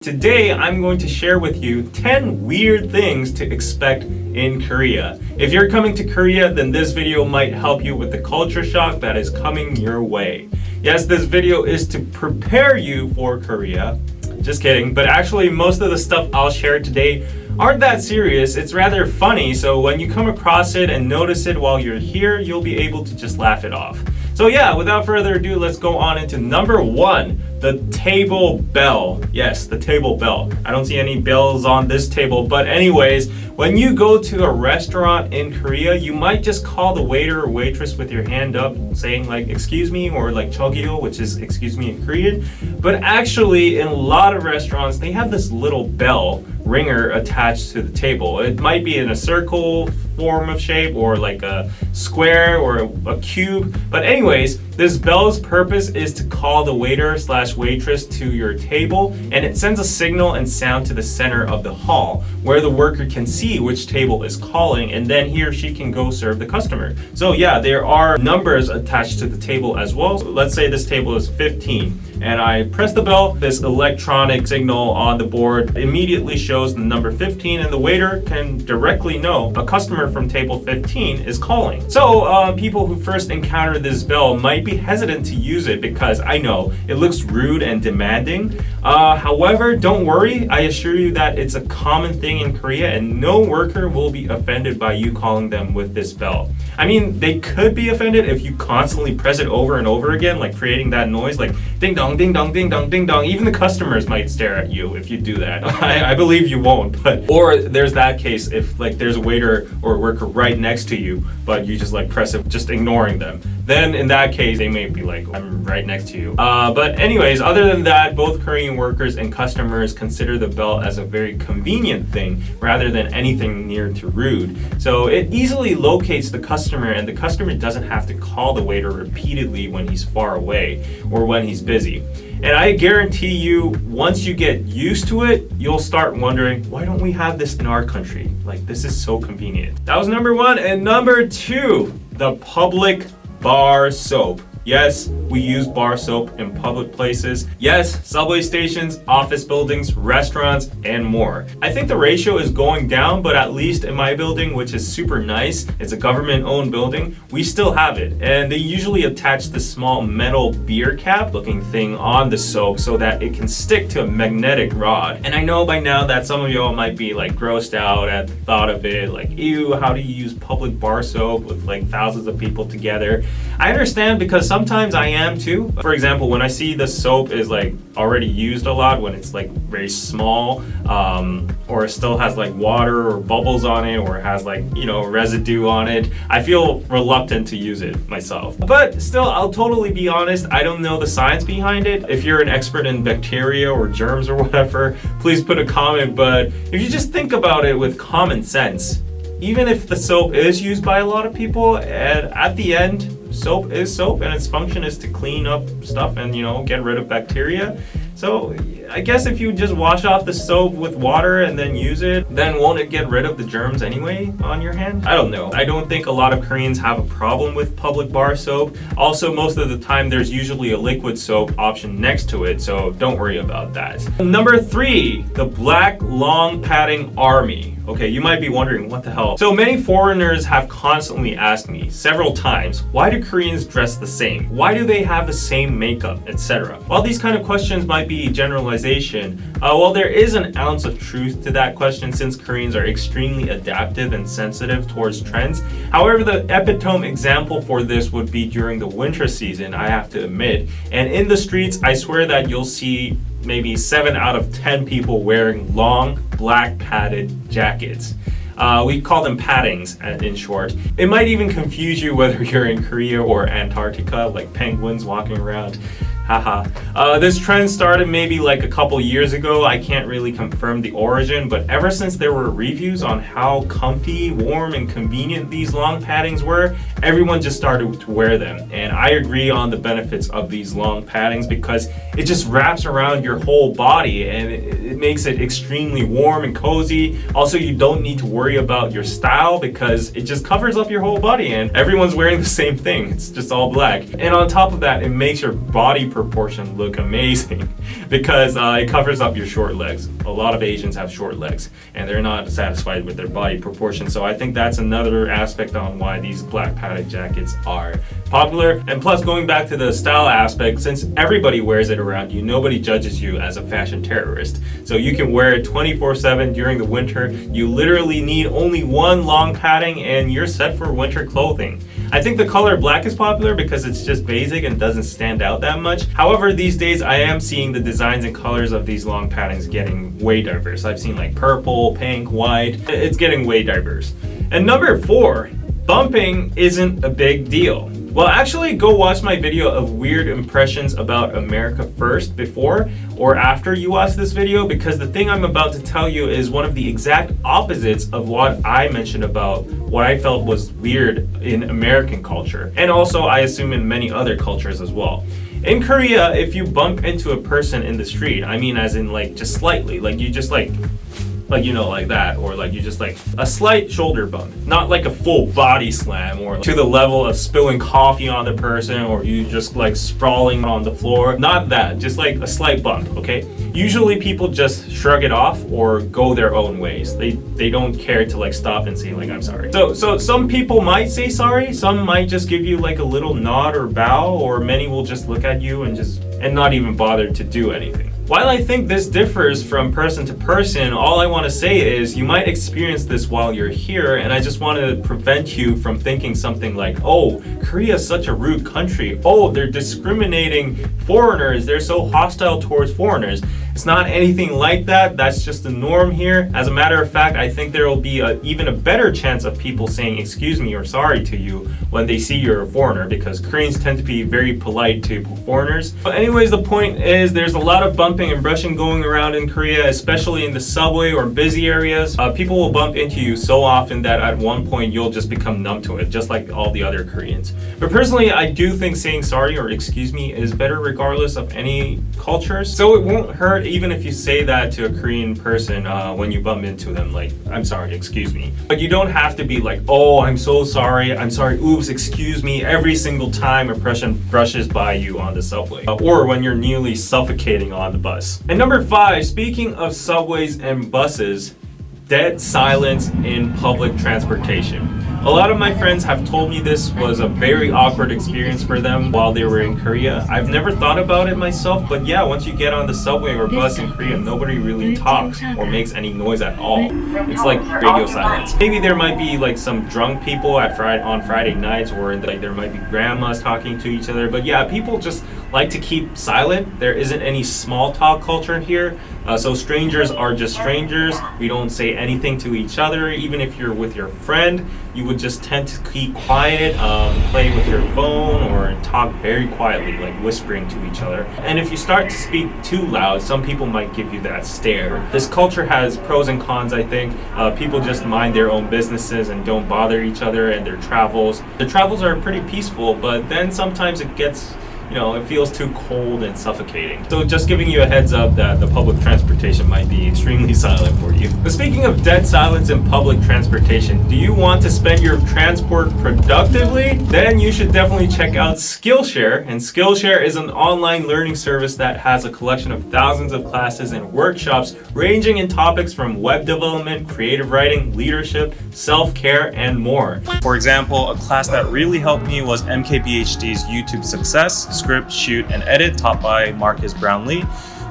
Today, I'm going to share with you 10 weird things to expect in Korea. If you're coming to Korea, then this video might help you with the culture shock that is coming your way. Yes, this video is to prepare you for Korea. Just kidding, but actually most of the stuff I'll share today aren't that serious. It's rather funny, so when you come across it and notice it while you're here, you'll be able to just laugh it off. So yeah, without further ado, let's go on into number one, the table bell. Yes, the table bell. I don't see any bells on this table, but anyways, when you go to a restaurant in Korea, you might just call the waiter or waitress with your hand up saying like, excuse me, or like 저기요, which is excuse me in Korean. But actually, in a lot of restaurants, they have this little bell ringer attached to the table. It might be in a circle form of shape or like a square or a cube. But anyways, this bell's purpose is to call the waiter slash waitress to your table, and it sends a signal and sound to the center of the hall where the worker can see which table is calling, and then he or she can go serve the customer. So yeah, there are numbers attached to the table as well. So let's say this table is 15 and I press the bell. This electronic signal on the board immediately shows the number 15, and the waiter can directly know a customer from table 15 is calling. So people who first encounter this bell might be hesitant to use it because I know it looks rude and demanding. However, don't worry, I assure you that it's a common thing in Korea and no worker will be offended by you calling them with this bell. I mean, they could be offended if you constantly press it over and over again, like creating that noise like ding dong, ding dong, ding dong, ding dong. Even the customers might stare at you if you do that. I believe you won't, but or there's that case if like there's a waiter or a worker right next to you, but you just like press it, just ignoring them. Then in that case, they may be like, I'm right next to you. But anyways, other than that, both Korean workers and customers consider the bell as a very convenient thing rather than anything near to rude. So it easily locates the customer, and the customer doesn't have to call the waiter repeatedly when he's far away or when he's busy. And I guarantee you, once you get used to it, you'll start wondering, why don't we have this in our country? Like, this is so convenient. That was number one. And number two, the public bar soap. Yes, we use bar soap in public places. Yes, subway stations, office buildings, restaurants, and more. I think the ratio is going down, but at least in my building, which is super nice, it's a government-owned building, we still have it. And they usually attach the small metal beer cap looking thing on the soap so that it can stick to a magnetic rod. And I know by now that some of y'all might be like grossed out at the thought of it, like, ew, how do you use public bar soap with like thousands of people together? I understand because sometimes I am too. For example, when I see the soap is like already used a lot, when it's like very small, or it still has like water or bubbles on it, or it has like, you know, residue on it, I feel reluctant to use it myself. But still, I'll totally be honest, I don't know the science behind it. If you're an expert in bacteria or germs or whatever, please put a comment. But if you just think about it with common sense, even if the soap is used by a lot of people, and at the end, soap is soap and its function is to clean up stuff and, you know, get rid of bacteria. So I guess if you just wash off the soap with water and then use it, then won't it get rid of the germs anyway on your hand? I don't know. I don't think a lot of Koreans have a problem with public bar soap. Also, most of the time there's usually a liquid soap option next to it, so don't worry about that. Number three, the black long padding army. Okay, you might be wondering, what the hell? So many foreigners have constantly asked me several times, why do Koreans dress the same? Why do they have the same makeup, etc.? While these kind of questions might be generalization, well, there is an ounce of truth to that question since Koreans are extremely adaptive and sensitive towards trends. However, the epitome example for this would be during the winter season, I have to admit. And in the streets, I swear that you'll see maybe 7 out of 10 people wearing long black padded jackets. We call them paddings in short. It might even confuse you whether you're in Korea or Antarctica, like penguins walking around. Haha. This trend started maybe like a couple years ago. I can't really confirm the origin, but ever since there were reviews on how comfy, warm, and convenient these long paddings were, everyone just started to wear them. And I agree on the benefits of these long paddings because it just wraps around your whole body and it makes it extremely warm and cozy. Also, you don't need to worry about your style because it just covers up your whole body and everyone's wearing the same thing. It's just all black. And on top of that, it makes your body proportion look amazing because it covers up your short legs. A lot of Asians have short legs and they're not satisfied with their body proportion. So I think that's another aspect on why these black padded jackets are popular. And plus, going back to the style aspect, since everybody wears it around you, nobody judges you as a fashion terrorist. So you can wear it 24/7 during the winter. You literally need only one long padding and you're set for winter clothing. I think the color black is popular because it's just basic and doesn't stand out that much. However, these days I am seeing the designs and colors of these long paddings getting way diverse. I've seen like purple, pink, white. It's getting way diverse. And number 4, bumping isn't a big deal. Well, actually, go watch my video of weird impressions about America first, before or after you watch this video, because the thing I'm about to tell you is one of the exact opposites of what I mentioned about what I felt was weird in American culture, and also I assume in many other cultures as well. In Korea, if you bump into a person in the street, I mean as in like just slightly, like you just like you know, like that, or like you just like a slight shoulder bump, not like a full body slam or to the level of spilling coffee on the person or you just like sprawling on the floor, not that, just like a slight bump, okay? Usually people just shrug it off or go their own ways. They don't care to like stop and say like, I'm sorry. So some people might say sorry, some might just give you like a little nod or bow, or many will just look at you and not even bother to do anything. While I think this differs from person to person, all I want to say is you might experience this while you're here, and I just want to prevent you from thinking something like, oh, Korea is such a rude country. Oh, they're discriminating foreigners. They're so hostile towards foreigners. It's not anything like that. That's just the norm here. As a matter of fact, I think there will be even a better chance of people saying excuse me or sorry to you when they see you're a foreigner, because Koreans tend to be very polite to foreigners. But anyways, the point is there's a lot of bumping and brushing going around in Korea, especially in the subway or busy areas. People will bump into you so often that at one point you'll just become numb to it, just like all the other Koreans. But personally, I do think saying sorry or excuse me is better regardless of any culture. So it won't hurt even if you say that to a Korean person when you bump into them, like, I'm sorry, excuse me. But you don't have to be like, oh, I'm so sorry, oops, excuse me, every single time a person brushes by you on the subway, or when you're nearly suffocating on the bus. And number 5, speaking of subways and buses, dead silence in public transportation. A lot of my friends have told me this was a very awkward experience for them while they were in Korea. I've never thought about it myself, but yeah, once you get on the subway or bus in Korea, nobody really talks or makes any noise at all. It's like radio silence. Maybe there might be like some drunk people on Friday nights, or like there might be grandmas talking to each other, but yeah, people just like to keep silent. There isn't any small talk culture here. So strangers are just strangers. We don't say anything to each other. Even if you're with your friend, you would just tend to keep quiet, play with your phone, or talk very quietly, like whispering to each other. And if you start to speak too loud, some people might give you that stare. This culture has pros and cons, I think. People just mind their own businesses and don't bother each other and their travels. The travels are pretty peaceful, but then sometimes it gets, it feels too cold and suffocating. So just giving you a heads up that the public transportation might be extremely silent for you. But speaking of dead silence in public transportation, do you want to spend your transport productively? Then you should definitely check out Skillshare. And Skillshare is an online learning service that has a collection of thousands of classes and workshops ranging in topics from web development, creative writing, leadership, self-care, and more. For example, a class that really helped me was MKBHD's YouTube Success, Script, Shoot, and Edit, taught by Marcus Brownlee.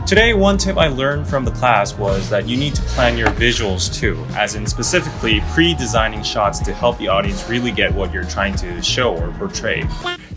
Today, one tip I learned from the class was that you need to plan your visuals too, as in specifically pre-designing shots to help the audience really get what you're trying to show or portray.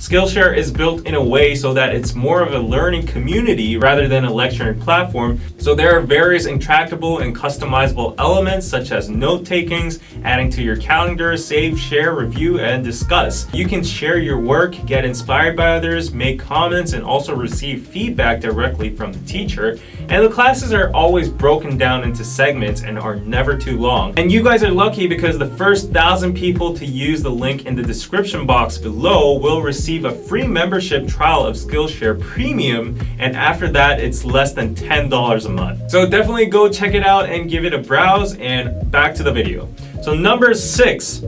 Skillshare is built in a way so that it's more of a learning community rather than a lecturing platform. So there are various interactable and customizable elements such as note-takings, adding to your calendar, save, share, review, and discuss. You can share your work, get inspired by others, make comments, and also receive feedback directly from the teacher. And the classes are always broken down into segments and are never too long. And you guys are lucky because the first 1,000 people to use the link in the description box below will receive a free membership trial of Skillshare Premium, and after that it's less than $10 a month. So definitely go check it out and give it a browse, and back to the video. So number 6,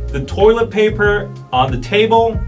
the toilet paper on the table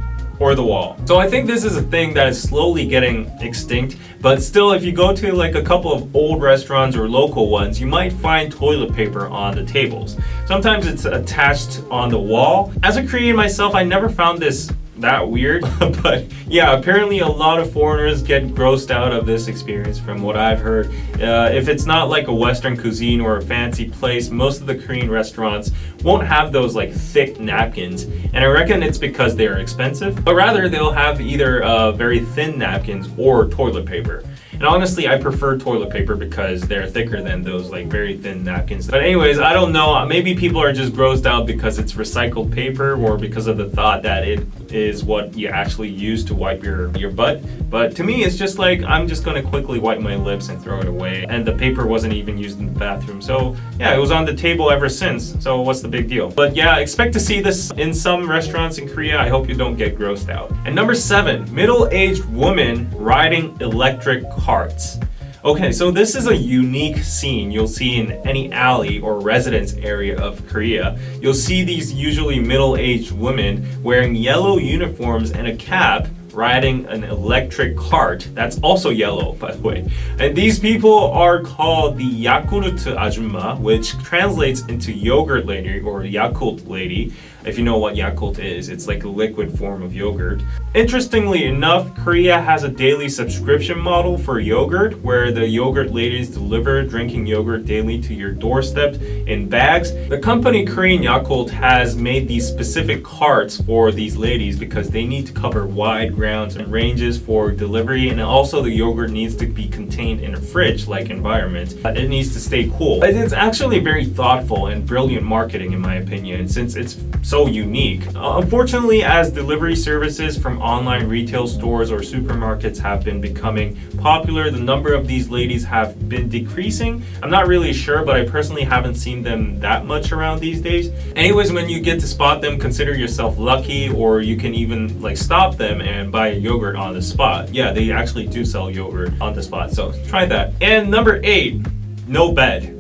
or the wall. So I think this is a thing that is slowly getting extinct, but still, if you go to like a couple of old restaurants or local ones, you might find toilet paper on the tables. Sometimes it's attached on the wall. As a Korean myself, I never found this that weird, but yeah, apparently a lot of foreigners get grossed out of this experience from what I've heard. If it's not like a Western cuisine or a fancy place, most of the Korean restaurants won't have those like thick napkins, and I reckon it's because they're expensive, but rather they'll have either very thin napkins or toilet paper. And honestly, I prefer toilet paper because they're thicker than those like very thin napkins. But anyways, I don't know. Maybe people are just grossed out because it's recycled paper or because of the thought that it is what you actually use to wipe your butt. But to me, it's just like, I'm just gonna quickly wipe my lips and throw it away. And the paper wasn't even used in the bathroom. So yeah, it was on the table ever since. So what's the big deal? But yeah, expect to see this in some restaurants in Korea. I hope you don't get grossed out. And number 7, middle-aged woman riding electric carts. Okay, so this is a unique scene you'll see in any alley or residence area of Korea. You'll see these usually middle-aged women wearing yellow uniforms and a cap, riding an electric cart that's also yellow, by the way. And these people are called the Yakult Ajumma, which translates into yogurt lady or Yakult lady. If you know what Yakult is, it's like a liquid form of yogurt. Interestingly enough, Korea has a daily subscription model for yogurt where the yogurt ladies deliver drinking yogurt daily to your doorstep in bags. The company Korean Yakult has made these specific carts for these ladies because they need to cover wide grounds and ranges for delivery, and also the yogurt needs to be contained in a fridge-like environment. It needs to stay cool. It's actually very thoughtful and brilliant marketing in my opinion, since it's so unique. Unfortunately, as delivery services from online retail stores or supermarkets have been becoming popular, the number of these ladies have been decreasing. I'm not really sure, but I personally haven't seen them that much around these days. Anyways, when you get to spot them, consider yourself lucky, or you can even like stop them and buy a yogurt on the spot. Yeah, they actually do sell yogurt on the spot, so try that. And number 8, no bed.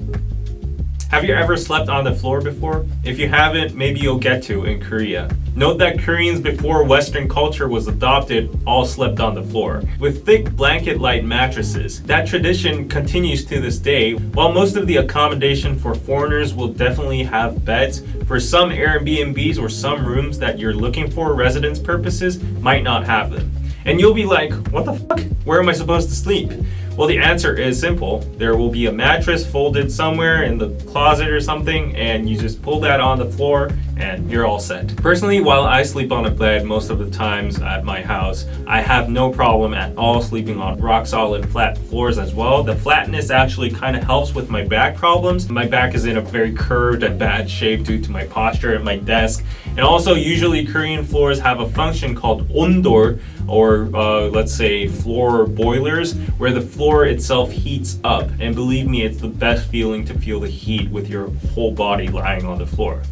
Have you ever slept on the floor before? If you haven't, maybe you'll get to in Korea. Note that Koreans before Western culture was adopted all slept on the floor, with thick blanket-like mattresses. That tradition continues to this day. While most of the accommodation for foreigners will definitely have beds, for some Airbnbs or some rooms that you're looking for residence purposes might not have them. And you'll be like, what the fuck? Where am I supposed to sleep? Well, the answer is simple. There will be a mattress folded somewhere in the closet or something, and you just pull that on the floor and you're all set. Personally, while I sleep on a bed most of the times at my house, I have no problem at all sleeping on rock solid flat floors as well. The flatness actually kind of helps with my back problems. My back is in a very curved and bad shape due to my posture at my desk. And also, usually Korean floors have a function called ondol, or let's say floor boilers, where the floor itself heats up. And believe me, it's the best feeling to feel the heat with your whole body lying on the floor.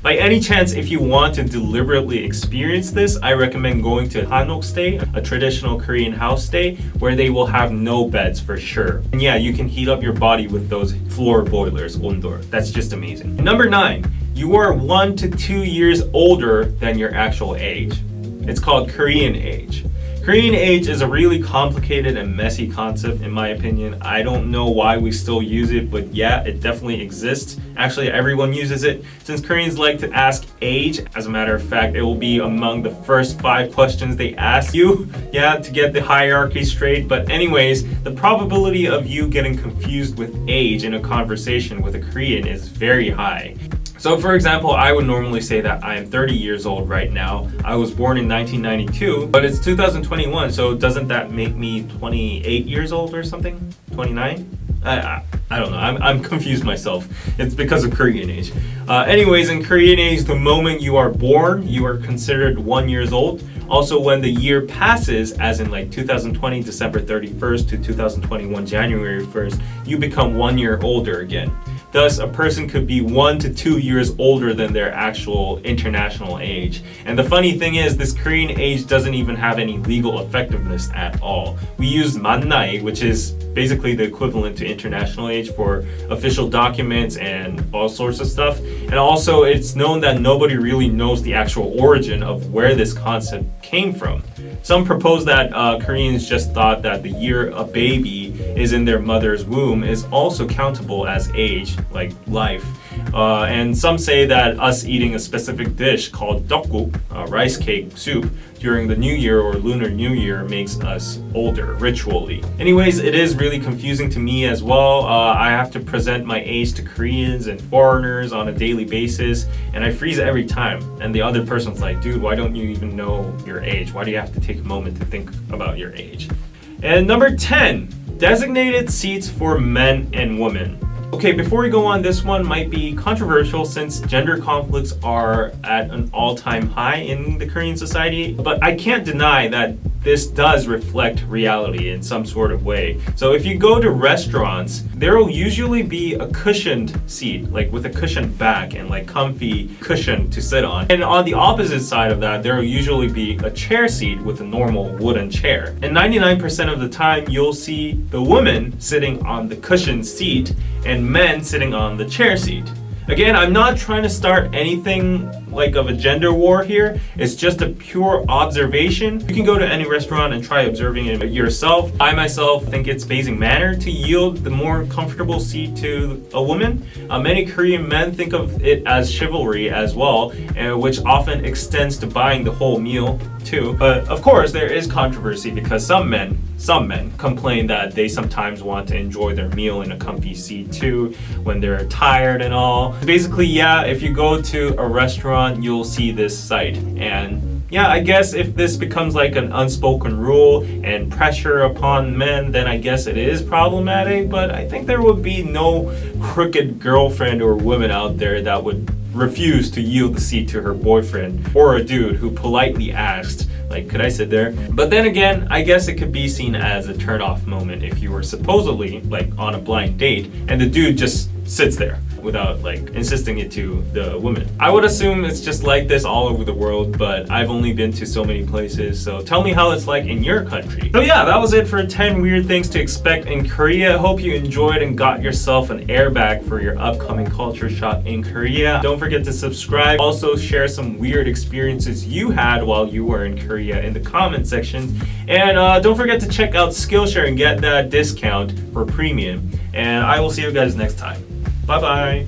By any chance, if you want to deliberately experience this, I recommend going to hanok stay, a traditional Korean house stay, where they will have no beds for sure. And yeah, you can heat up your body with those floor boilers, ondol. That's just amazing. Number 9, you are 1 to 2 years older than your actual age. It's called Korean age. Korean age is a really complicated and messy concept in my opinion. I don't know why we still use it, but yeah, it definitely exists. Actually, everyone uses it. Since Koreans like to ask age, as a matter of fact, it will be among the first 5 questions they ask you, yeah, to get the hierarchy straight. But anyways, the probability of you getting confused with age in a conversation with a Korean is very high. So for example, I would normally say that I am 30 years old right now. I was born in 1992, but it's 2021, so doesn't that make me 28 years old or something? 29? I don't know. I'm confused myself. It's because of Korean age. Anyways, in Korean age, the moment you are born, you are considered 1 year old. Also, when the year passes, as in like 2020 December 31st to 2021 January 1st, you become 1 year older again. Thus, a person could be 1 to 2 years older than their actual international age. And the funny thing is, this Korean age doesn't even have any legal effectiveness at all. We use 만나이, which is basically the equivalent to international age for official documents and all sorts of stuff. And also, it's known that nobody really knows the actual origin of where this concept came from. Some propose that Koreans just thought that the year a baby is in their mother's womb is also countable as age, like life. And some say that us eating a specific dish called 떡국, rice cake soup, during the New Year or Lunar New Year makes us older ritually. Anyways, it is really confusing to me as well. I have to present my age to Koreans and foreigners on a daily basis, and I freeze every time. And the other person's like, dude, why don't you even know your age? Why do you have to take a moment to think about your age? And number 10, designated seats for men and women. Okay, before we go on, this one might be controversial since gender conflicts are at an all-time high in the Korean society, but I can't deny that this does reflect reality in some sort of way. So if you go to restaurants, there will usually be a cushioned seat, like with a cushioned back and like comfy cushion to sit on. And on the opposite side of that, there will usually be a chair seat with a normal wooden chair. And 99% of the time, you'll see the woman sitting on the cushioned seat and men sitting on the chair seat. Again, I'm not trying to start anything like of a gender war here. It's just a pure observation. You can go to any restaurant and try observing it yourself. I myself think it's basic manner to yield the more comfortable seat to a woman. Many Korean men think of it as chivalry as well, which often extends to buying the whole meal too. But of course, there is controversy because some men complain that they sometimes want to enjoy their meal in a comfy seat too when they're tired and all. Basically, yeah, if you go to a restaurant, you'll see this sight. And yeah, I guess if this becomes like an unspoken rule and pressure upon men, then I guess it is problematic. But I think there would be no crooked girlfriend or woman out there that would refuse to yield the seat to her boyfriend or a dude who politely asked, like, could I sit there? But then again, I guess it could be seen as a turn-off moment if you were supposedly like on a blind date and the dude just sits there without like insisting it to the woman. I would assume it's just like this all over the world, but I've only been to so many places, so tell me how it's like in your country. So yeah, that was it for 10 weird things to expect in Korea. Hope you enjoyed and got yourself an airbag for your upcoming culture shock in Korea. Don't forget to subscribe. Also share some weird experiences you had while you were in Korea in the comment section. And don't forget to check out Skillshare and get that discount for premium. And I will see you guys next time. Bye bye.